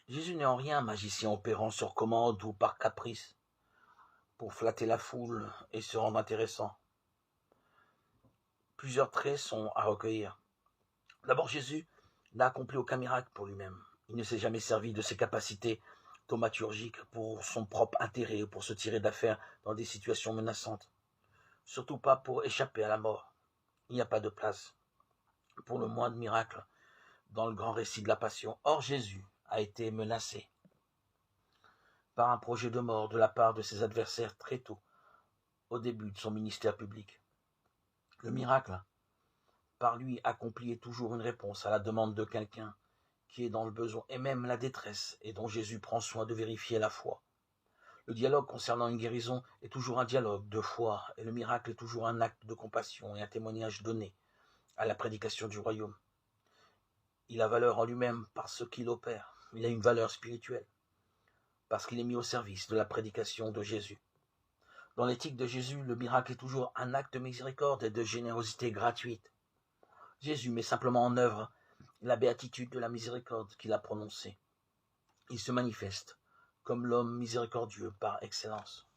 Jésus n'est en rien un magicien opérant sur commande ou par caprice, pour flatter la foule et se rendre intéressant. Plusieurs traits sont à recueillir. D'abord, Jésus n'a accompli aucun miracle pour lui-même. Il ne s'est jamais servi de ses capacités thaumaturgiques pour son propre intérêt ou pour se tirer d'affaire dans des situations menaçantes. Surtout pas pour échapper à la mort. Il n'y a pas de place pour le moindre miracle dans le grand récit de la Passion. Or, Jésus a été menacé par un projet de mort de la part de ses adversaires très tôt, au début de son ministère public. Le miracle, par lui accompli, est toujours une réponse à la demande de quelqu'un qui est dans le besoin et même la détresse, et dont Jésus prend soin de vérifier la foi. Le dialogue concernant une guérison est toujours un dialogue de foi, et le miracle est toujours un acte de compassion et un témoignage donné à la prédication du royaume. Il a valeur en lui-même parce qu'il opère. Il a une valeur spirituelle, parce qu'il est mis au service de la prédication de Jésus. Dans l'éthique de Jésus, le miracle est toujours un acte de miséricorde et de générosité gratuite. Jésus met simplement en œuvre la béatitude de la miséricorde qu'il a prononcée. Il se manifeste comme l'homme miséricordieux par excellence.